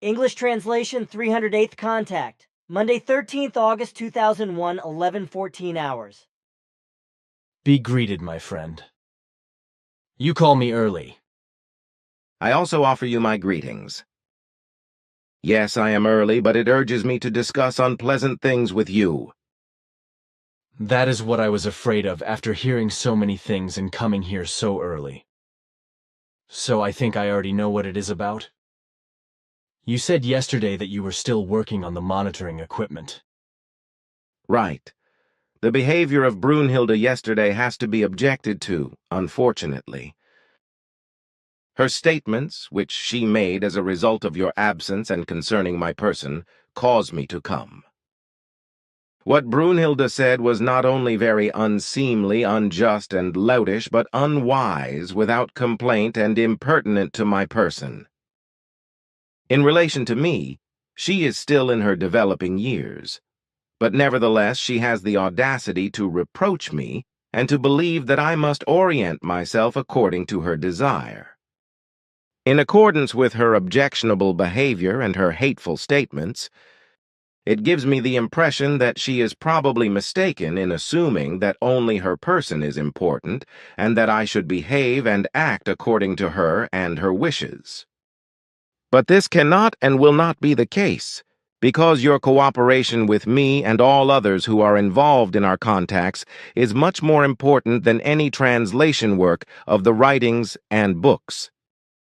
English translation 308th contact. Monday 13th August 2001, 11:14 hours. Be greeted, my friend. You call me early. I also offer you my greetings. Yes, I am early, but it urges me to discuss unpleasant things with you. That is what I was afraid of after hearing so many things and coming here so early. So I think I already know what it is about. You said yesterday that you were still working on the monitoring equipment. Right. The behavior of Brunhilde yesterday has to be objected to, unfortunately. Her statements, which she made as a result of your absence and concerning my person, caused me to come. What Brunhilde said was not only very unseemly, unjust, and loutish, but unwise, without complaint, and impertinent to my person. In relation to me, she is still in her developing years, but nevertheless she has the audacity to reproach me and to believe that I must orient myself according to her desire. In accordance with her objectionable behavior and her hateful statements, it gives me the impression that she is probably mistaken in assuming that only her person is important and that I should behave and act according to her and her wishes. But this cannot and will not be the case, because your cooperation with me and all others who are involved in our contacts is much more important than any translation work of the writings and books,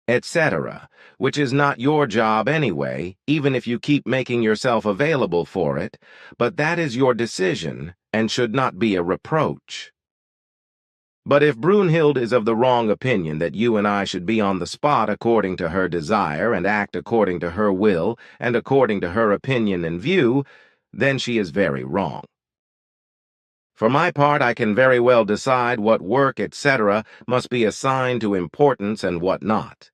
etc., which is not your job anyway, even if you keep making yourself available for it, but that is your decision and should not be a reproach. But if Brunhilde is of the wrong opinion that you and I should be on the spot according to her desire and act according to her will and according to her opinion and view, then she is very wrong. For my part, I can very well decide what work, etc., must be assigned to importance and what not.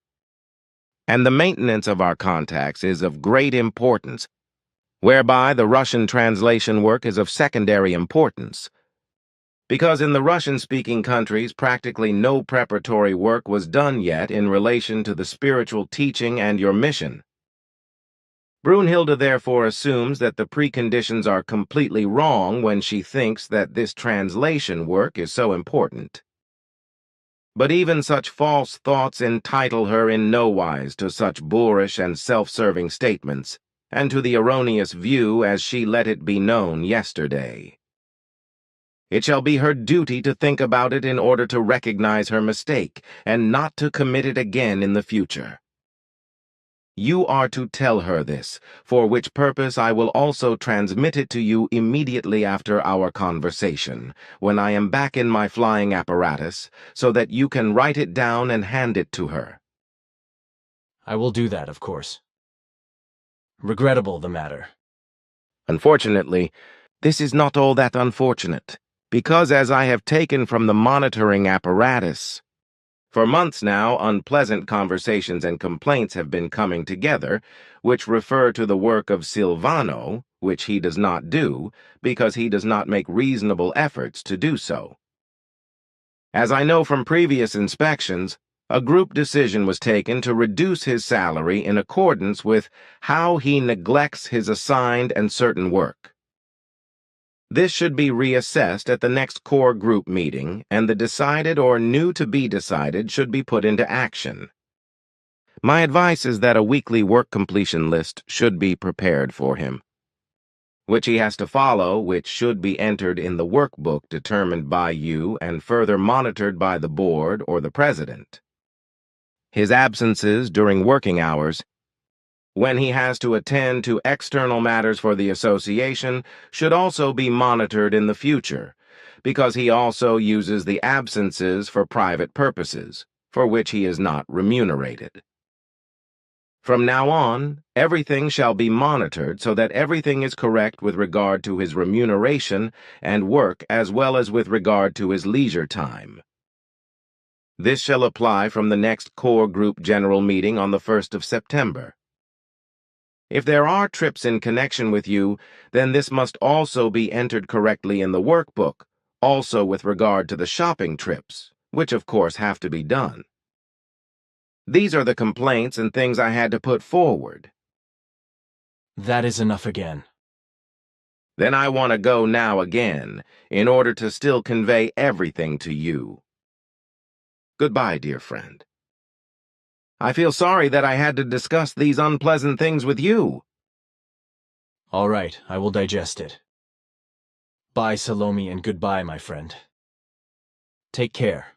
And the maintenance of our contacts is of great importance, whereby the Russian translation work is of secondary importance. Because in the Russian-speaking countries practically no preparatory work was done yet in relation to the spiritual teaching and your mission. Brunhilde therefore assumes that the preconditions are completely wrong when she thinks that this translation work is so important. But even such false thoughts entitle her in no wise to such boorish and self-serving statements, and to the erroneous view as she let it be known yesterday. It shall be her duty to think about it in order to recognize her mistake, and not to commit it again in the future. You are to tell her this, for which purpose I will also transmit it to you immediately after our conversation, when I am back in my flying apparatus, so that you can write it down and hand it to her. I will do that, of course. Regrettable, the matter. Unfortunately, this is not all that unfortunate, because as I have taken from the monitoring apparatus, for months now, unpleasant conversations and complaints have been coming together, which refer to the work of Silvano, which he does not do, because he does not make reasonable efforts to do so. As I know from previous inspections, a group decision was taken to reduce his salary in accordance with how he neglects his assigned and certain work. This should be reassessed at the next core group meeting, and the decided or new to be decided should be put into action. My advice is that a weekly work completion list should be prepared for him, which he has to follow, which should be entered in the workbook determined by you and further monitored by the board or the president. His absences during working hours, when he has to attend to external matters for the association, should also be monitored in the future, because he also uses the absences for private purposes, for which he is not remunerated. From now on, everything shall be monitored so that everything is correct with regard to his remuneration and work as well as with regard to his leisure time. This shall apply from the next core group general meeting on the 1st of September. If there are trips in connection with you, then this must also be entered correctly in the workbook, also with regard to the shopping trips, which of course have to be done. These are the complaints and things I had to put forward. That is enough again. Then I want to go now again, in order to still convey everything to you. Goodbye, dear friend. I feel sorry that I had to discuss these unpleasant things with you. All right, I will digest it. Bye, Salome, and goodbye, my friend. Take care.